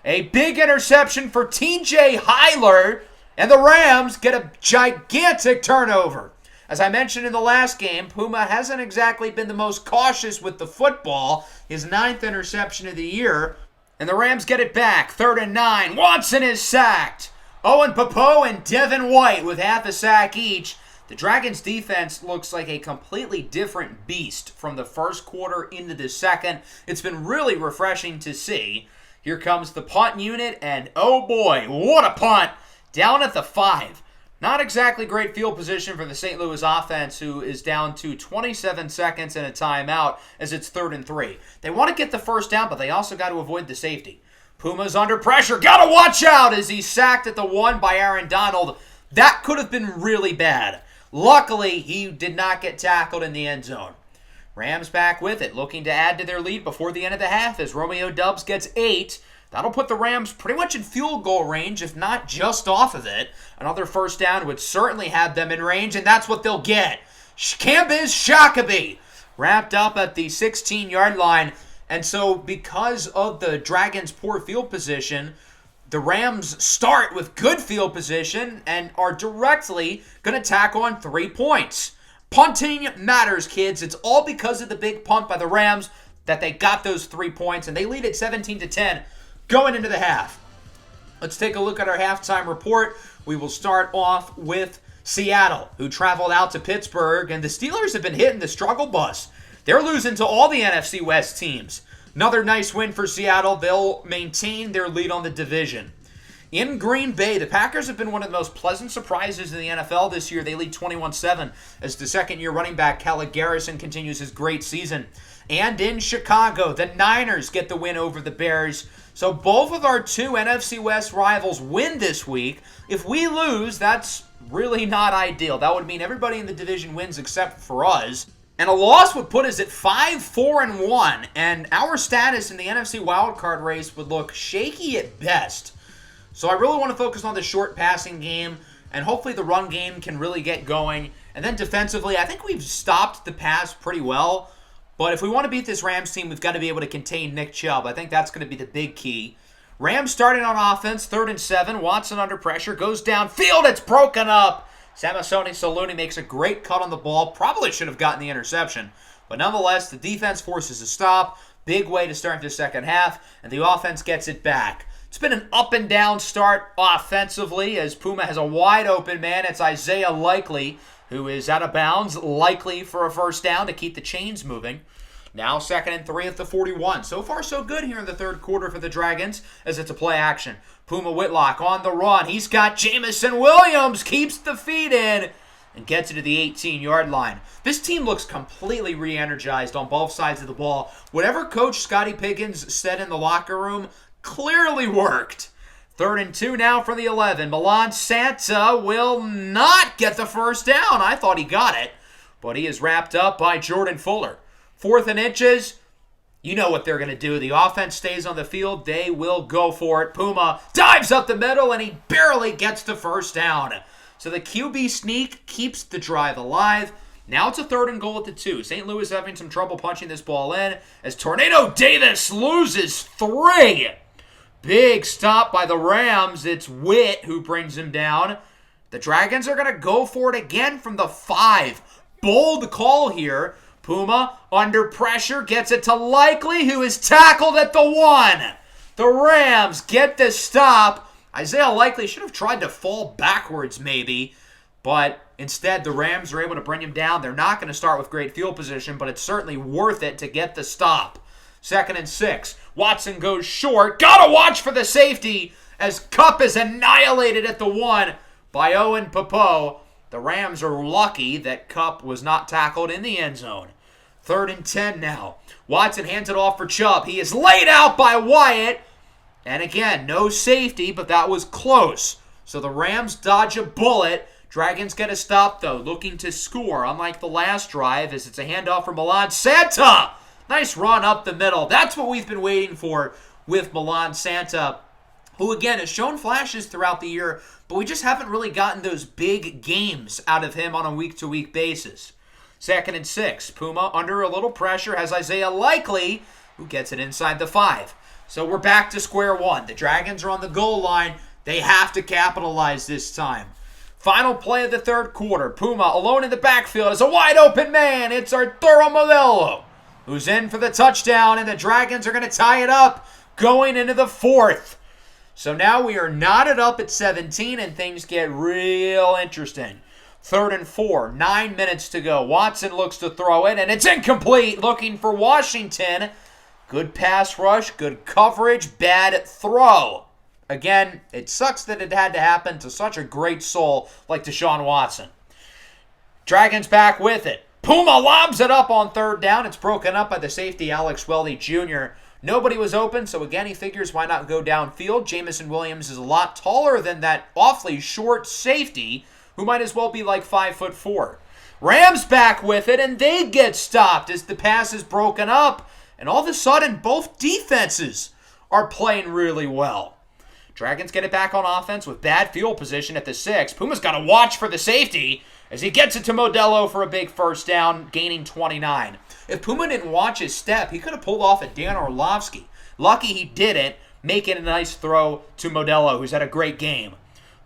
A big interception for TJ Hyler, and the Rams get a gigantic turnover. As I mentioned in the last game, Puma hasn't exactly been the most cautious with the football. His 9th interception of the year. And the Rams get it back. 3rd and 9. Watson is sacked. Owen Popo and Devin White with half a sack each. The Dragons' defense looks like a completely different beast from the first quarter into the second. It's been really refreshing to see. Here comes the punt unit, and oh boy, what a punt. Down at the 5. Not exactly great field position for the St. Louis offense, who is down to 27 seconds and a timeout as it's 3rd and 3. They want to get the first down, but they also got to avoid the safety. Puma's under pressure. Got to watch out as he's sacked at the 1 by Aaron Donald. That could have been really bad. Luckily, he did not get tackled in the end zone. Rams back with it, looking to add to their lead before the end of the half as Romeo Doubs gets 8. That'll put the Rams pretty much in field goal range, if not just off of it. Another first down would certainly have them in range, and that's what they'll get. Cambiz Shakaby wrapped up at the 16-yard line. And so because of the Dragons' poor field position, the Rams start with good field position and are directly going to tack on 3 points. Punting matters, kids. It's all because of the big punt by the Rams. that they got those 3 points, and they lead at 17-10 going into the half. Let's take a look at our halftime report. We will start off with Seattle, who traveled out to Pittsburgh, and the Steelers have been hitting the struggle bus. They're losing to all the NFC West teams. Another nice win for Seattle. They'll maintain their lead on the division. In Green Bay, the Packers have been one of the most pleasant surprises in the NFL this year. They lead 21-7 as the second-year running back Caleb Garrison continues his great season. And in Chicago, the Niners get the win over the Bears. So both of our two NFC West rivals win this week. If we lose, that's really not ideal. That would mean everybody in the division wins except for us. And a loss would put us at 5-4-1, and our status in the NFC wildcard race would look shaky at best. So I really want to focus on the short passing game, and hopefully the run game can really get going. And then defensively, I think we've stopped the pass pretty well. But if we want to beat this Rams team, we've got to be able to contain Nick Chubb. I think that's going to be the big key. Rams starting on offense, 3rd and 7. Watson under pressure, goes downfield. It's broken up. Samasoni Saluni makes a great cut on the ball. Probably should have gotten the interception. But nonetheless, the defense forces a stop. Big way to start the second half, and the offense gets it back. It's been an up and down start offensively as Puma has a wide open man. It's Isaiah Likely, who is out of bounds, likely for a first down to keep the chains moving. Now 2nd and 3 at the 41. So far so good here in the third quarter for the Dragons as it's a play action. Puma Whitlock on the run. He's got Jamison Williams, keeps the feed in and gets it to the 18-yard line. This team looks completely re-energized on both sides of the ball. Whatever Coach Scotty Pickens said in the locker room clearly worked. 3rd and 2 now for the 11. Milan Santa will not get the first down. I thought he got it, but he is wrapped up by Jordan Fuller. 4th and inches. You know what they're going to do. The offense stays on the field. They will go for it. Puma dives up the middle, and he barely gets the first down. So the QB sneak keeps the drive alive. Now it's a 3rd and goal at the 2. St. Louis having some trouble punching this ball in as Tornado Davis loses 3. Big stop by the Rams. It's Witt who brings him down. The Dragons are going to go for it again from the 5. Bold call here. Puma, under pressure, gets it to Likely, who is tackled at the 1. The Rams get the stop. Isaiah Likely should have tried to fall backwards maybe, but instead the Rams are able to bring him down. They're not going to start with great field position, but it's certainly worth it to get the stop. 2nd and 6. Watson goes short. Gotta watch for the safety as Kupp is annihilated at the 1 by Owen Popo. The Rams are lucky that Kupp was not tackled in the end zone. 3rd and 10 now. Watson hands it off for Chubb. He is laid out by Wyatt. And again, no safety, but that was close. So the Rams dodge a bullet. Dragons get a stop, though, looking to score, unlike the last drive, as it's a handoff from Milan Santa. Nice run up the middle. That's what we've been waiting for with Milan Santa, who, again, has shown flashes throughout the year, but we just haven't really gotten those big games out of him on a week-to-week basis. 2nd and 6. Puma, under a little pressure, has Isaiah Likely, who gets it inside the 5. So we're back to square one. The Dragons are on the goal line. They have to capitalize this time. Final play of the third quarter. Puma, alone in the backfield, is a wide-open man. It's Arturo Modelo, who's in for the touchdown, and the Dragons are going to tie it up going into the 4th. So now we are knotted up at 17, and things get real interesting. 3rd and 4, 9 minutes to go. Watson looks to throw it, and it's incomplete. Looking for Washington. Good pass rush, good coverage, bad throw. Again, it sucks that it had to happen to such a great soul like Deshaun Watson. Dragons back with it. Puma lobs it up on 3rd down. It's broken up by the safety, Alex Weldy Jr. Nobody was open, so again, he figures why not go downfield. Jamison Williams is a lot taller than that awfully short safety, who might as well be like 5'4". Rams back with it, and they get stopped as the pass is broken up. And all of a sudden, both defenses are playing really well. Dragons get it back on offense with bad field position at the 6. Puma's got to watch for the safety as he gets it to Modelo for a big first down, gaining 29. If Puma didn't watch his step, he could have pulled off a Dan Orlovsky. Lucky he didn't, making a nice throw to Modelo, who's had a great game.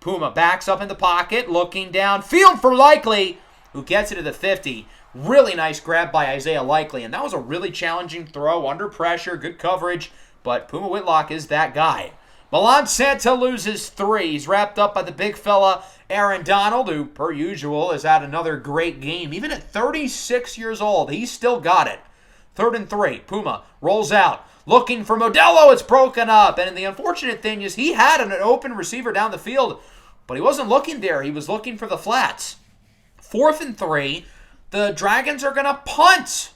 Puma backs up in the pocket, looking downfield for Likely, who gets it to the 50. Really nice grab by Isaiah Likely, and that was a really challenging throw under pressure, good coverage, but Puma Whitlock is that guy. Milan Santa loses 3. He's wrapped up by the big fella Aaron Donald, who, per usual, has had another great game. Even at 36 years old, he's still got it. 3rd and 3. Puma rolls out. Looking for Modelo. It's broken up. And the unfortunate thing is he had an open receiver down the field, but he wasn't looking there. He was looking for the flats. 4th and 3. The Dragons are going to punt.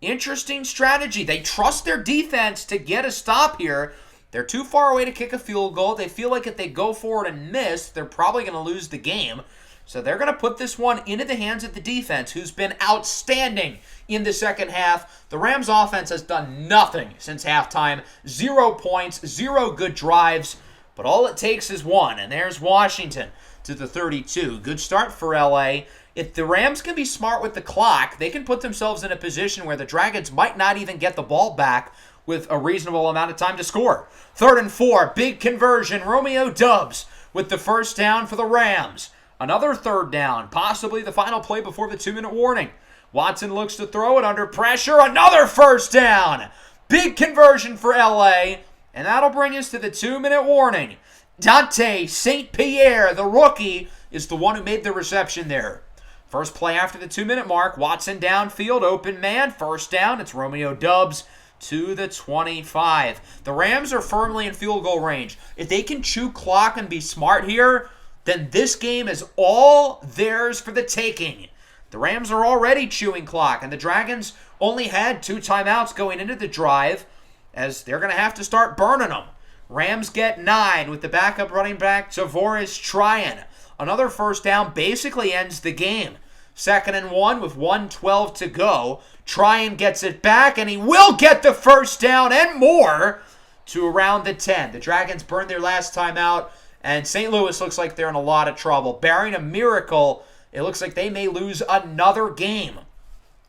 Interesting strategy. They trust their defense to get a stop here. They're too far away to kick a field goal. They feel like if they go forward and miss, they're probably going to lose the game. So they're going to put this one into the hands of the defense, who's been outstanding in the second half. The Rams offense has done nothing since halftime. 0 points, 0 good drives, but all it takes is 1. And there's Washington to the 32. Good start for LA. If the Rams can be smart with the clock, they can put themselves in a position where the Dragons might not even get the ball back with a reasonable amount of time to score. 3rd and 4, big conversion. Romeo Doubs with the first down for the Rams. Another 3rd down, possibly the final play before the 2-minute warning. Watson looks to throw it under pressure. Another 1st down. Big conversion for LA, and that'll bring us to the 2-minute warning. Dante St. Pierre, the rookie, is the one who made the reception there. First play after the 2-minute mark. Watson downfield, open man, 1st down. It's Romeo Doubs to the 25. The Rams are firmly in field goal range. If they can chew clock and be smart here, then this game is all theirs for the taking. The Rams are already chewing clock, and the Dragons only had 2 timeouts going into the drive, as they're going to have to start burning them. Rams get 9 with the backup running back Tavoris Tryon. Another 1st down basically ends the game. 2nd and 1 with 1:12 to go. Tryon gets it back, and he will get the 1st down and more to around the 10. The Dragons burned their last timeout, and St. Louis looks like they're in a lot of trouble. Barring a miracle, it looks like they may lose another game.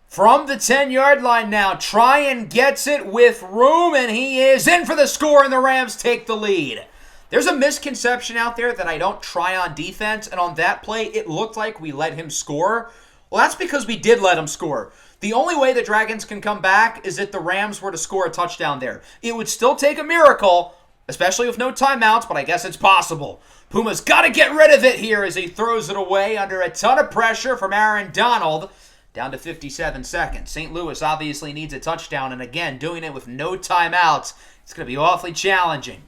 From the 10-yard line now, Tryon gets it with room, and he is in for the score, and the Rams take the lead. There's a misconception out there that I don't try on defense, and on that play, it looked like we let him score. Well, that's because we did let him score. The only way the Dragons can come back is if the Rams were to score a touchdown there. It would still take a miracle, especially with no timeouts, but I guess it's possible. Puma's got to get rid of it here as he throws it away under a ton of pressure from Aaron Donald. Down to 57 seconds. St. Louis obviously needs a touchdown, and again, doing it with no timeouts, it's going to be awfully challenging.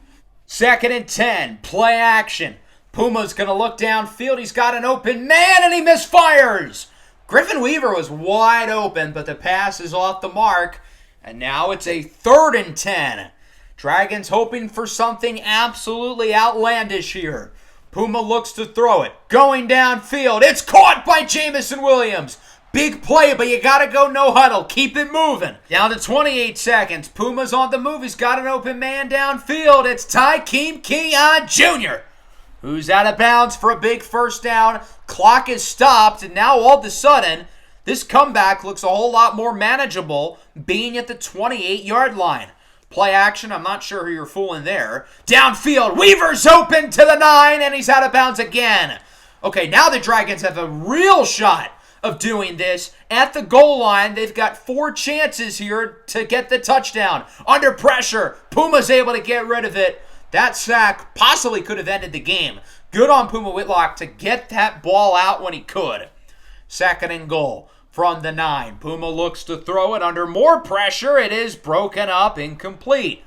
2nd and 10, play action. Puma's going to look downfield. He's got an open man, and he misfires. Griffin Weaver was wide open, but the pass is off the mark, and now it's a 3rd and 10. Dragons hoping for something absolutely outlandish here. Puma looks to throw it. Going downfield. It's caught by Jamison Williams. Big play, but you got to go no huddle. Keep it moving. Down to 28 seconds. Puma's on the move. He's got an open man downfield. It's Tykeem Keon Jr., who's out of bounds for a big 1st down. Clock is stopped, and now all of a sudden, this comeback looks a whole lot more manageable, being at the 28-yard line. Play action, I'm not sure who you're fooling there. Downfield, Weaver's open to the 9, and he's out of bounds again. Okay, now the Dragons have a real shot of doing this. At the goal line, they've got 4 chances here to get the touchdown. Under pressure, Puma's able to get rid of it. That sack possibly could have ended the game. Good on Puma Whitlock to get that ball out when he could. 2nd and goal from the 9. Puma looks to throw it under more pressure. It is broken up, incomplete.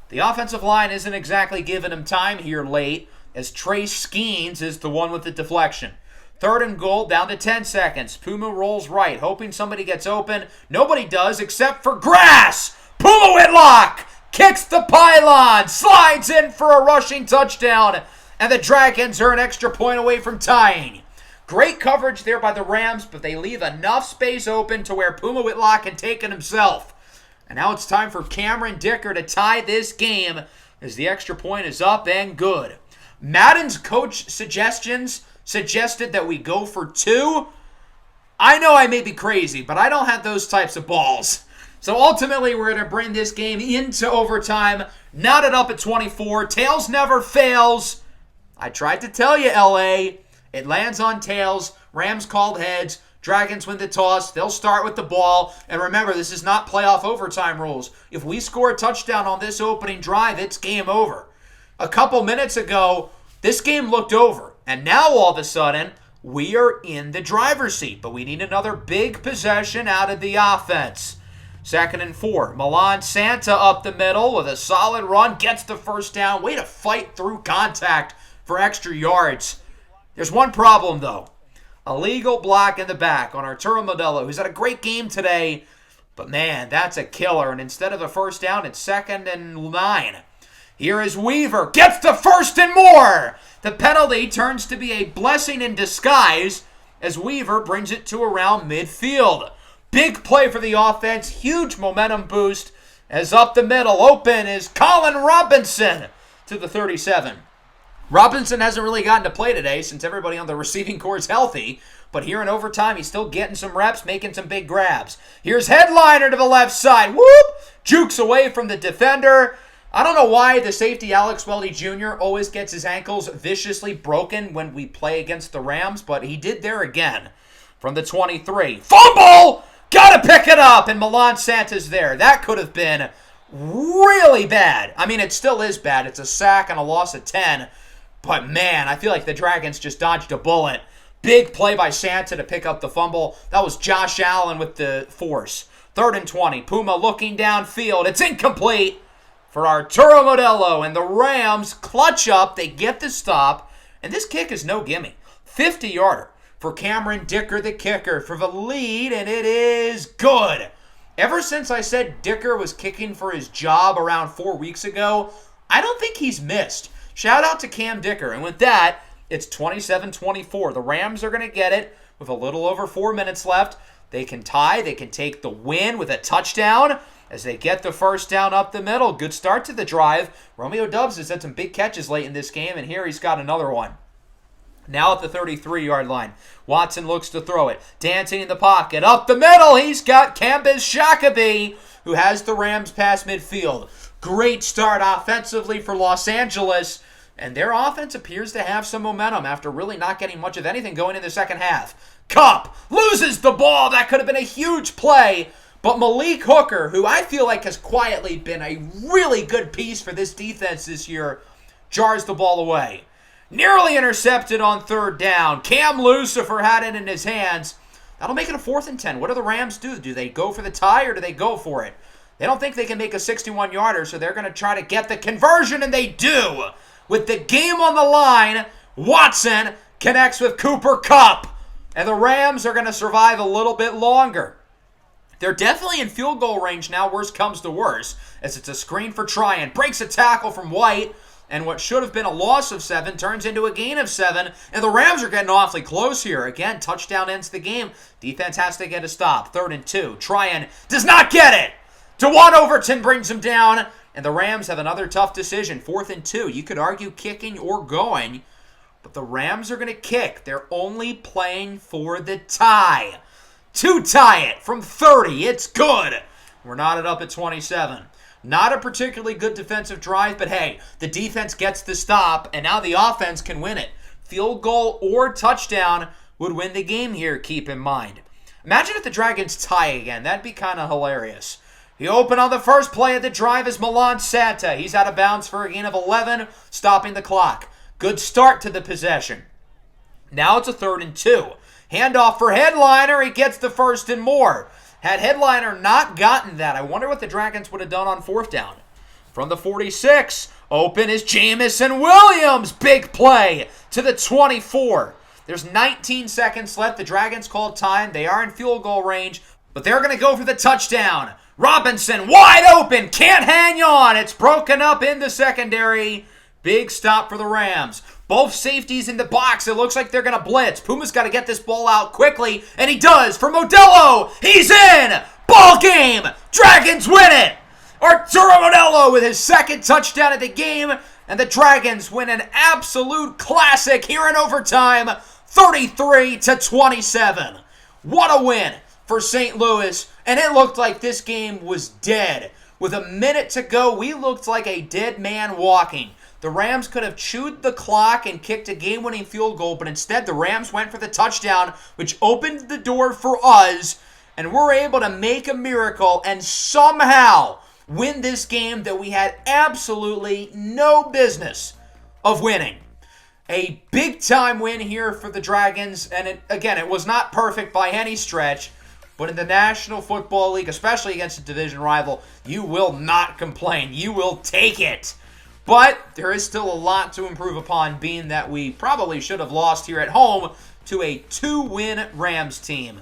The offensive line isn't exactly giving him time here late, as Trace Skeens is the one with the deflection. 3rd and goal, down to 10 seconds. Puma rolls right, hoping somebody gets open. Nobody does except for grass. Puma Whitlock kicks the pylon, slides in for a rushing touchdown, and the Dragons are an extra point away from tying. Great coverage there by the Rams, but they leave enough space open to where Puma Whitlock can take it himself. And now it's time for Cameron Dicker to tie this game as the extra point is up and good. Madden's coach suggested that we go for 2. I know I may be crazy, but I don't have those types of balls. So ultimately, we're going to bring this game into overtime, knot it up at 24. Tails never fails. I tried to tell you, LA. It lands on tails. Rams called heads. Dragons win the toss. They'll start with the ball. And remember, this is not playoff overtime rules. If we score a touchdown on this opening drive, it's game over. A couple minutes ago, this game looked over. And now all of a sudden, we are in the driver's seat. But we need another big possession out of the offense. 2nd and 4. Milan Santa up the middle with a solid run. Gets the first down. Way to fight through contact for extra yards. There's one problem, though. Illegal block in the back on Arturo Modelo, who's had a great game today. But, man, that's a killer. And instead of a first down, it's 2nd and 9. Here is Weaver. Gets the first and more. The penalty turns to be a blessing in disguise as Weaver brings it to around midfield. Big play for the offense. Huge momentum boost as up the middle. Open is Colin Robinson to the 37. Robinson hasn't really gotten to play today since everybody on the receiving corps is healthy, but here in overtime, he's still getting some reps, making some big grabs. Here's Headliner to the left side. Whoop! Jukes away from the defender. I don't know why the safety Alex Weldy Jr. always gets his ankles viciously broken when we play against the Rams, but he did there again. From the 23. Fumble! Gotta pick it up, and Milan Santa's there. That could have been really bad. I mean, it still is bad. It's a sack and a loss of 10. But, man, I feel like the Dragons just dodged a bullet. Big play by Santa to pick up the fumble. That was Josh Allen with the force. 3rd and 20. Puma looking downfield. It's incomplete for Arturo Modelo. And the Rams clutch up. They get the stop. And this kick is no gimme. 50-yarder for Cameron Dicker, the kicker, for the lead. And it is good. Ever since I said Dicker was kicking for his job around 4 weeks ago, I don't think he's missed. Shout out to Cam Dicker. And with that, it's 27-24. The Rams are going to get it with a little over 4 minutes left. They can tie. They can take the win with a touchdown as they get the first down up the middle. Good start to the drive. Romeo Doubs has had some big catches late in this game, and here he's got another one. Now at the 33-yard line. Watson looks to throw it. Dancing in the pocket. Up the middle. He's got Kambis Shakaby, who has the Rams past midfield. Great start offensively for Los Angeles, and their offense appears to have some momentum after really not getting much of anything going in the second half. Kupp loses the ball. That could have been a huge play, but Malik Hooker, who I feel like has quietly been a really good piece for this defense this year, jars the ball away. Nearly intercepted on 3rd down. Cam Lucifer had it in his hands. That'll make it a 4th and 10. What do the Rams do? Do they go for the tie or do they go for it? They don't think they can make a 61-yarder, so they're going to try to get the conversion, and they do. With the game on the line, Watson connects with Cooper Kupp, and the Rams are going to survive a little bit longer. They're definitely in field goal range now, worst comes to worst, as it's a screen for Tryon. Breaks a tackle from White, and what should have been a loss of 7 turns into a gain of 7, and the Rams are getting awfully close here. Again, touchdown ends the game. Defense has to get a stop. 3rd and 2. Tryon does not get it. DeJuan Overton brings him down, and the Rams have another tough decision. 4th and 2. You could argue kicking or going, but the Rams are going to kick. They're only playing for the tie. To tie it from 30. It's good. We're knotted up at 27. Not a particularly good defensive drive, but hey, the defense gets the stop, and now the offense can win it. Field goal or touchdown would win the game here, keep in mind. Imagine if the Dragons tie again. That'd be kind of hilarious. The open on the first play of the drive is Milan Santa. He's out of bounds for a gain of 11, stopping the clock. Good start to the possession. Now it's a 3rd and 2. Handoff for Headliner. He gets the first and more. Had Headliner not gotten that, I wonder what the Dragons would have done on 4th down. From the 46, open is Jamison Williams. Big play to the 24. There's 19 seconds left. The Dragons called time. They are in field goal range, but they're going to go for the touchdown. Robinson wide open, can't hang on. It's broken up in the secondary. Big stop for the Rams. Both safeties in the box. It looks like they're going to blitz. Puma's got to get this ball out quickly, and he does for Modelo. He's in. Ball game. Dragons win it. Arturo Modelo with his 2nd touchdown of the game, and the Dragons win an absolute classic here in overtime, 33-27. What a win for St. Louis, and it looked like this game was dead. With a minute to go, we looked like a dead man walking. The Rams could have chewed the clock and kicked a game-winning field goal, but instead the Rams went for the touchdown, which opened the door for us, and we're able to make a miracle and somehow win this game that we had absolutely no business of winning. A big-time win here for the Dragons, and it was not perfect by any stretch, but in the National Football League, especially against a division rival, you will not complain. You will take it. But there is still a lot to improve upon, being that we probably should have lost here at home to a 2-win Rams team.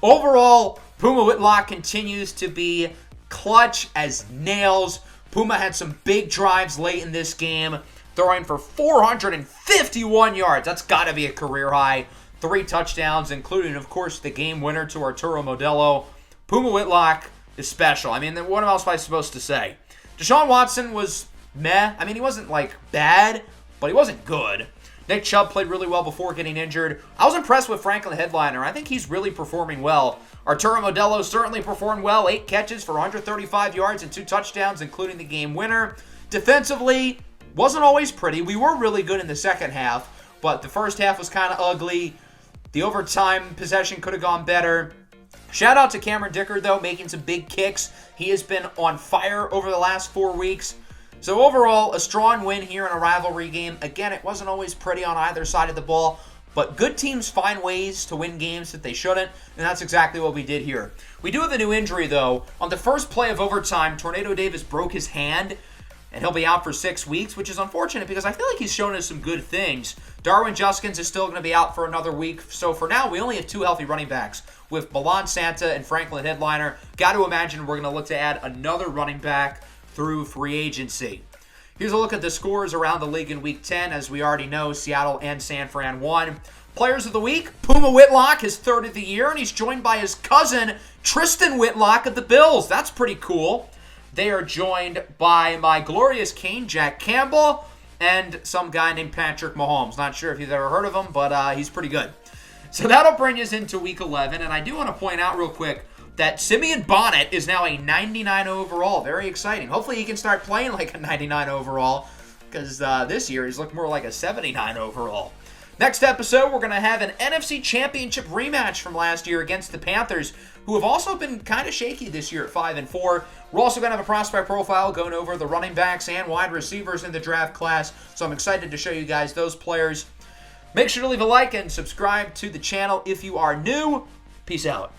Overall, Puma Whitlock continues to be clutch as nails. Puma had some big drives late in this game, throwing for 451 yards. That's got to be a career high. 3 touchdowns, including, of course, the game winner to Arturo Modelo. Puma Whitlock is special. I mean, what else am I supposed to say? Deshaun Watson was meh. I mean, he wasn't, bad, but he wasn't good. Nick Chubb played really well before getting injured. I was impressed with Franklin Headliner. I think he's really performing well. Arturo Modelo certainly performed well. 8 catches for 135 yards and 2 touchdowns, including the game winner. Defensively, wasn't always pretty. We were really good in the second half, but the first half was kind of ugly. The overtime possession could have gone better. Shout out to Cameron Dicker, though, making some big kicks. He has been on fire over the last 4 weeks. So overall, a strong win here in a rivalry game. Again, it wasn't always pretty on either side of the ball, but good teams find ways to win games that they shouldn't, and that's exactly what we did here. We do have a new injury, though. On the first play of overtime, Tornado Davis broke his hand, and he'll be out for 6 weeks, which is unfortunate because I feel like he's shown us some good things. Darwin Juskins is still going to be out for another week, so for now, we only have 2 healthy running backs with Milan Santa and Franklin Headliner. Got to imagine we're going to look to add another running back through free agency. Here's a look at the scores around the league in Week 10. As we already know, Seattle and San Fran won. Players of the Week, Puma Whitlock, his 3rd of the year, and he's joined by his cousin, Tristan Whitlock of the Bills. That's pretty cool. They are joined by my glorious Cane, Jack Campbell, and some guy named Patrick Mahomes. Not sure if you've ever heard of him, but he's pretty good. So that'll bring us into Week 11, and I do want to point out real quick that Simeon Bonnet is now a 99 overall. Very exciting. Hopefully he can start playing like a 99 overall, because this year he's looked more like a 79 overall. Next episode, we're going to have an NFC Championship rematch from last year against the Panthers, who have also been kind of shaky this year at 5-4. We're also going to have a prospect profile going over the running backs and wide receivers in the draft class, so I'm excited to show you guys those players. Make sure to leave a like and subscribe to the channel if you are new. Peace out.